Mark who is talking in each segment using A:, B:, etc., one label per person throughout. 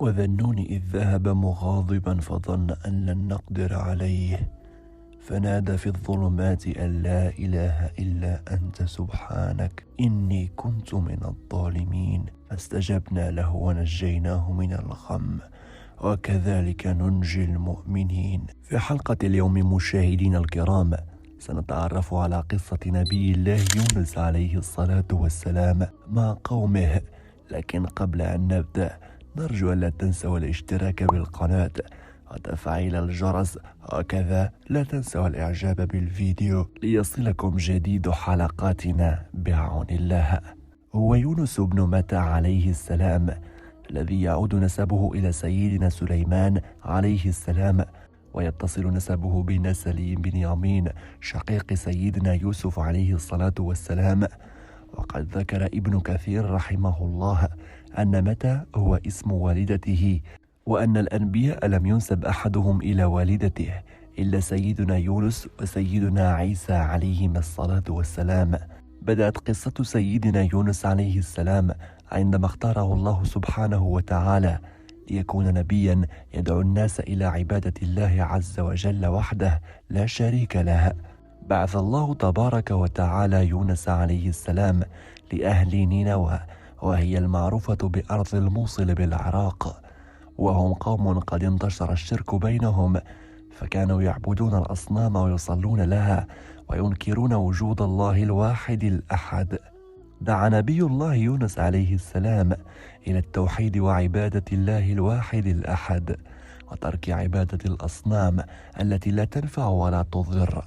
A: وذا النون إذ ذهب مغاضبا فظن أن لن نقدر عليه فنادى في الظلمات أن لا إله إلا أنت سبحانك إني كنت من الظالمين فاستجبنا له ونجيناه من الغم وكذلك ننجي المؤمنين. في حلقة اليوم مشاهدينا الكرام سنتعرف على قصة نبي الله يونس عليه الصلاة والسلام مع قومه، لكن قبل أن نبدأ نرجو ألا تنسوا الاشتراك بالقناة وتفعيل الجرس، وكذا لا تنسوا الإعجاب بالفيديو ليصلكم جديد حلقاتنا بعون الله. هو يونس بن متى عليه السلام الذي يعود نسبه إلى سيدنا سليمان عليه السلام، ويتصل نسبه بنسل بنيامين شقيق سيدنا يوسف عليه الصلاة والسلام. وقد ذكر ابن كثير رحمه الله أن متى هو اسم والدته، وأن الأنبياء لم ينسب أحدهم إلى والدته إلا سيدنا يونس وسيدنا عيسى عليهما الصلاة والسلام. بدأت قصة سيدنا يونس عليه السلام عندما اختاره الله سبحانه وتعالى ليكون نبيا يدعو الناس إلى عبادة الله عز وجل وحده لا شريك له. بعث الله تبارك وتعالى يونس عليه السلام لأهل نينوى، وهي المعروفة بأرض الموصل بالعراق، وهم قوم قد انتشر الشرك بينهم، فكانوا يعبدون الأصنام ويصلون لها وينكرون وجود الله الواحد الأحد. دعا نبي الله يونس عليه السلام إلى التوحيد وعبادة الله الواحد الأحد وترك عبادة الأصنام التي لا تنفع ولا تضر،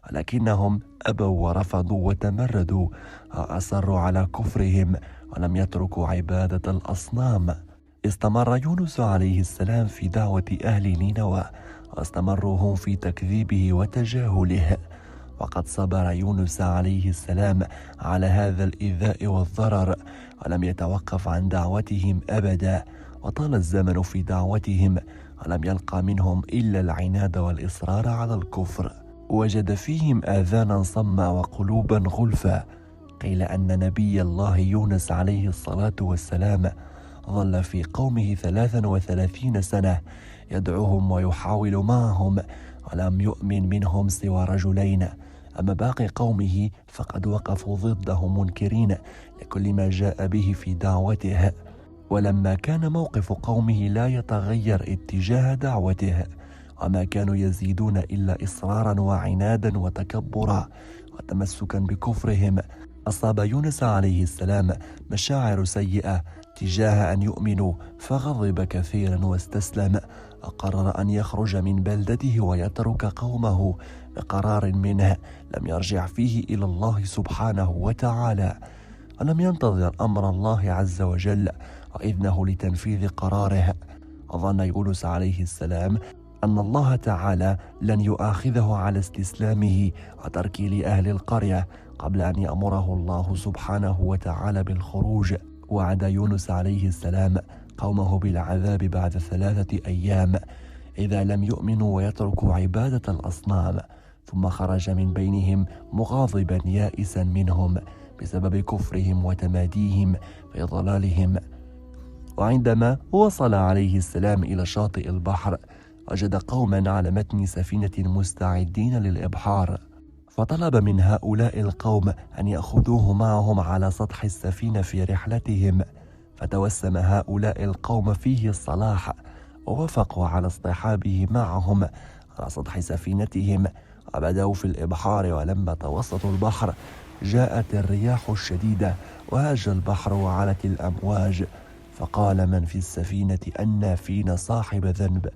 A: ولكنهم أبوا ورفضوا وتمردوا وأصروا على كفرهم ولم يتركوا عبادة الأصنام. استمر يونس عليه السلام في دعوة أهل نينوى، واستمروا هم في تكذيبه وتجاهله، وقد صبر يونس عليه السلام على هذا الإيذاء والضرر ولم يتوقف عن دعوتهم أبدا، وطال الزمن في دعوتهم ولم يلقى منهم إلا العناد والإصرار على الكفر. وجد فيهم آذانا صما وقلوبا غلفا. قيل أن نبي الله يونس عليه الصلاة والسلام ظل في قومه 33 سنة يدعوهم ويحاول معهم، ولم يؤمن منهم سوى رجلين، أما باقي قومه فقد وقفوا ضده منكرين لكل ما جاء به في دعوته. ولما كان موقف قومه لا يتغير اتجاه دعوته، وما كانوا يزيدون إلا إصرارا وعنادا وتكبرا وتمسكا بكفرهم، أصاب يونس عليه السلام مشاعر سيئة تجاه أن يؤمنوا، فغضب كثيرا واستسلم، وقرر أن يخرج من بلدته ويترك قومه بقرار منه لم يرجع فيه إلى الله سبحانه وتعالى، ولم ينتظر أمر الله عز وجل وإذنه لتنفيذ قراره. وظن يونس عليه السلام أن الله تعالى لن يؤاخذه على استسلامه وتركه لأهل القرية قبل أن يأمره الله سبحانه وتعالى بالخروج. وعد يونس عليه السلام قومه بالعذاب بعد 3 أيام إذا لم يؤمنوا ويتركوا عبادة الأصنام، ثم خرج من بينهم مغاضبا يائسا منهم بسبب كفرهم وتماديهم في ضلالهم. وعندما وصل عليه السلام إلى شاطئ البحر وجد قوما على متن سفينة مستعدين للإبحار، فطلب من هؤلاء القوم أن يأخذوه معهم على سطح السفينة في رحلتهم، فتوسم هؤلاء القوم فيه الصلاح ووافقوا على اصطحابه معهم على سطح سفينتهم، وبدأوا في الإبحار. ولما توسطوا البحر جاءت الرياح الشديدة وهاج البحر وعلت الأمواج، فقال من في السفينة أن فينا صاحب ذنب،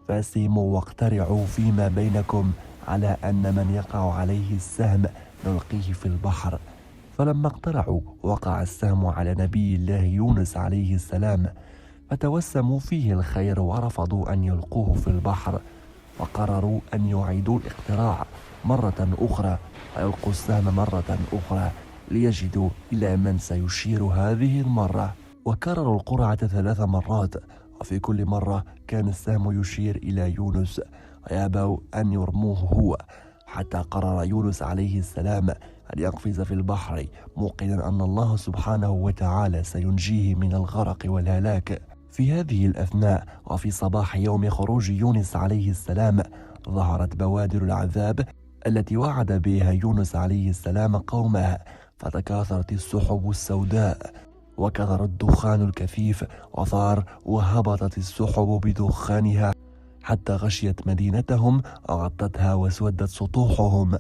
A: فاسموا واقترعوا فيما بينكم على أن من يقع عليه السهم نلقيه في البحر. فلما اقترعوا وقع السهم على نبي الله يونس عليه السلام، فتوسموا فيه الخير ورفضوا أن يلقوه في البحر، وقرروا أن يعيدوا الاقتراع مرة أخرى ويلقوا السهم مرة أخرى ليجدوا إلى من سيشير هذه المرة. وكرروا القرعة 3 مرات، وفي كل مرة كان السهم يشير إلى يونس ويأبوا أن يرموه هو، حتى قرر يونس عليه السلام أن يقفز في البحر موقنا أن الله سبحانه وتعالى سينجيه من الغرق والهلاك. في هذه الأثناء وفي صباح يوم خروج يونس عليه السلام ظهرت بوادر العذاب التي وعد بها يونس عليه السلام قومه، فتكاثرت السحب السوداء وكثر الدخان الكثيف وثار وهبطت السحب بدخانها حتى غشيت مدينتهم وغطتها واسودت سطوحهم.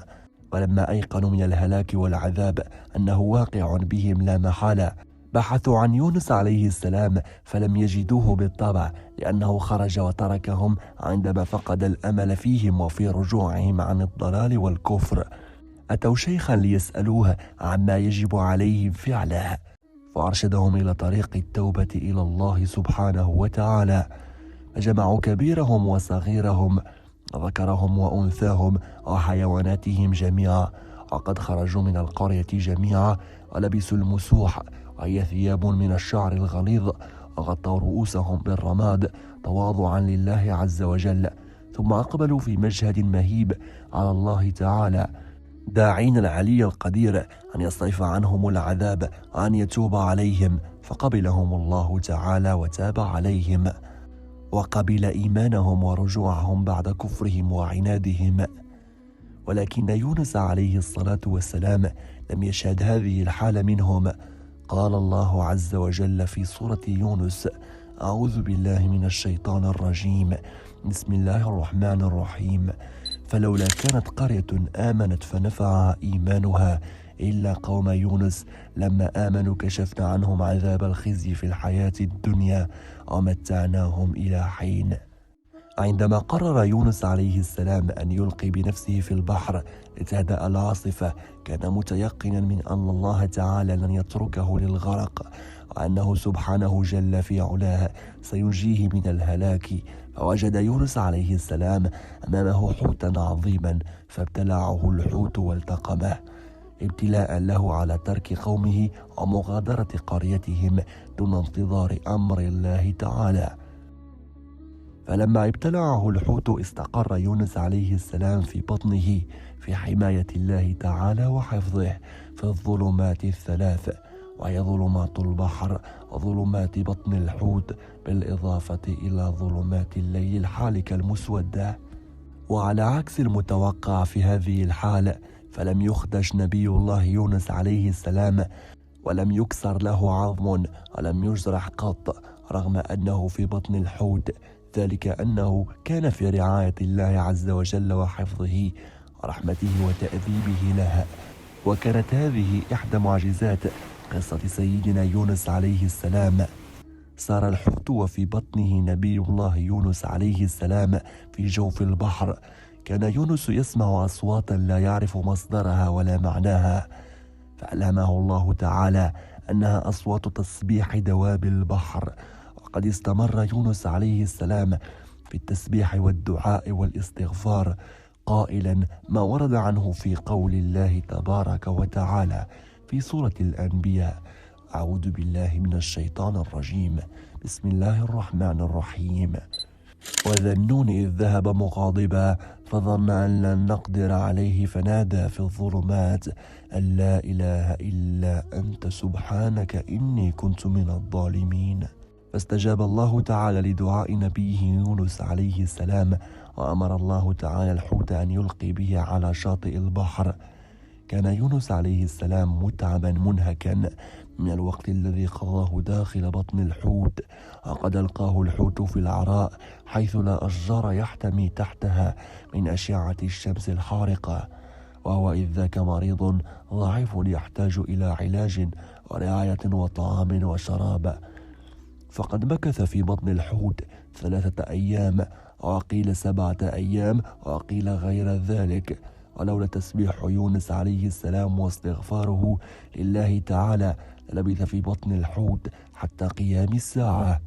A: ولما أيقنوا من الهلاك والعذاب أنه واقع بهم لا محالة بحثوا عن يونس عليه السلام فلم يجدوه بالطبع، لأنه خرج وتركهم عندما فقد الأمل فيهم وفي رجوعهم عن الضلال والكفر. أتوا شيخا ليسألوه عما يجب عليهم فعله، فأرشدهم إلى طريق التوبة إلى الله سبحانه وتعالى، فجمعوا كبيرهم وصغيرهم ذكرهم وأنثاهم وحيواناتهم جميعا، وقد خرجوا من القرية جميعا ولبسوا المسوح وهي ثياب من الشعر الغليظ، وغطوا رؤوسهم بالرماد تواضعا لله عز وجل، ثم أقبلوا في مجهد مهيب على الله تعالى داعين العلي القدير أن يصرف عنهم العذاب وأن يتوب عليهم، فقبلهم الله تعالى وتاب عليهم وقبل إيمانهم ورجوعهم بعد كفرهم وعنادهم. ولكن يونس عليه الصلاة والسلام لم يشهد هذه الحال منهم. قال الله عز وجل في سورة يونس: أعوذ بالله من الشيطان الرجيم، بسم الله الرحمن الرحيم: فلولا كانت قرية آمنت فنفعها إيمانها إلا قوم يونس لما آمنوا كشفنا عنهم عذاب الخزي في الحياة الدنيا ومتعناهم إلى حين. عندما قرر يونس عليه السلام أن يلقي بنفسه في البحر لتهدأ العاصفة كان متيقنا من أن الله تعالى لن يتركه للغرق، وأنه سبحانه جل في علاه سينجيه من الهلاك. فوجد يونس عليه السلام أمامه حوتا عظيما فابتلعه الحوت والتقمه ابتلاء له على ترك قومه ومغادرة قريتهم دون انتظار أمر الله تعالى. فلما ابتلعه الحوت استقر يونس عليه السلام في بطنه في حماية الله تعالى وحفظه في الظلمات الثلاث، وهي ظلمات البحر وظلمات بطن الحوت بالإضافة إلى ظلمات الليل الحالكة المسودة. وعلى عكس المتوقع في هذه الحال فلم يخدش نبي الله يونس عليه السلام ولم يكسر له عظم ولم يجرح قط رغم أنه في بطن الحوت، ذلك أنه كان في رعاية الله عز وجل وحفظه ورحمته وتأديبه لها. وكانت هذه إحدى معجزات قصة سيدنا يونس عليه السلام. صار الحوت وفي بطنه نبي الله يونس عليه السلام في جوف البحر. كان يونس يسمع أصواتا لا يعرف مصدرها ولا معناها، فألهمه الله تعالى أنها أصوات تسبيح دواب البحر. وقد استمر يونس عليه السلام في التسبيح والدعاء والاستغفار قائلا ما ورد عنه في قول الله تبارك وتعالى في سورة الأنبياء: أعوذ بالله من الشيطان الرجيم، بسم الله الرحمن الرحيم: وذا النون إذ ذهب مغاضبا فظن أن لن نقدر عليه فنادى في الظلمات أن لا إله إلا أنت سبحانك إني كنت من الظالمين. فاستجاب الله تعالى لدعاء نبيه يونس عليه السلام، وأمر الله تعالى الحوت أن يلقي به على شاطئ البحر. كان يونس عليه السلام متعبا منهكا من الوقت الذي قضاه داخل بطن الحوت، وقد ألقاه الحوت في العراء حيث لا أشجار يحتمي تحتها من أشعة الشمس الحارقة، وهو إذ ذاك مريض ضعيف يحتاج إلى علاج ورعاية وطعام وشراب. فقد مكث في بطن الحوت 3 أيام، وقيل 7 أيام، وقيل غير ذلك. ولولا تسبيح يونس عليه السلام واستغفاره لله تعالى لبث في بطن الحوت حتى قيام الساعة.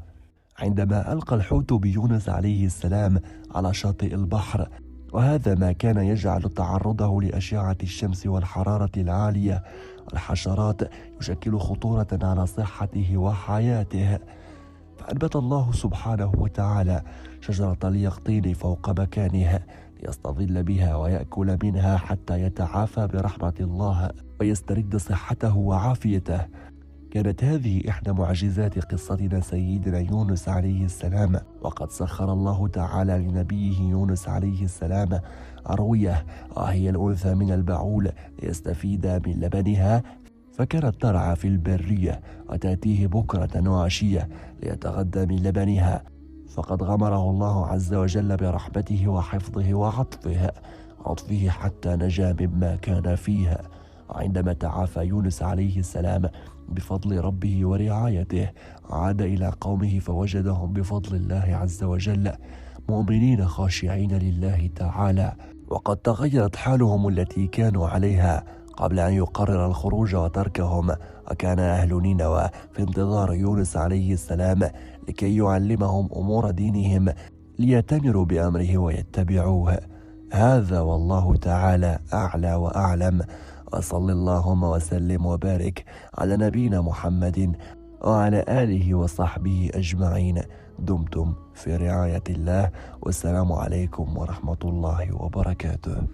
A: عندما ألقى الحوت بيونس عليه السلام على شاطئ البحر، وهذا ما كان يجعل تعرضه لأشعة الشمس والحرارة العالية والحشرات يشكل خطورة على صحته وحياته، فأنبت الله سبحانه وتعالى شجرة اليقطين فوق مكانه ليستظل بها ويأكل منها حتى يتعافى برحمة الله ويسترد صحته وعافيته. كانت هذه إحدى معجزات قصتنا سيدنا يونس عليه السلام. وقد سخر الله تعالى لنبيه يونس عليه السلام عروية، وهي الأنثى من البعول، ليستفيد من لبنها، فكانت ترعى في البرية وتأتيه بكرة وعشية ليتغدى من لبنها. فقد غمره الله عز وجل برحمته وحفظه وعطفه حتى نجا مما كان فيها. وعندما تعافى يونس عليه السلام بفضل ربه ورعايته، عاد إلى قومه فوجدهم بفضل الله عز وجل مؤمنين خاشعين لله تعالى، وقد تغيرت حالهم التي كانوا عليها قبل أن يقرر الخروج وتركهم. وكان أهل نينوى في انتظار يونس عليه السلام لكي يعلمهم أمور دينهم ليأتمروا بأمره ويتبعوه. هذا والله تعالى أعلى وأعلم. وصل اللهم وسلم وبارك على نبينا محمد وعلى آله وصحبه أجمعين. دمتم في رعاية الله، والسلام عليكم ورحمة الله وبركاته.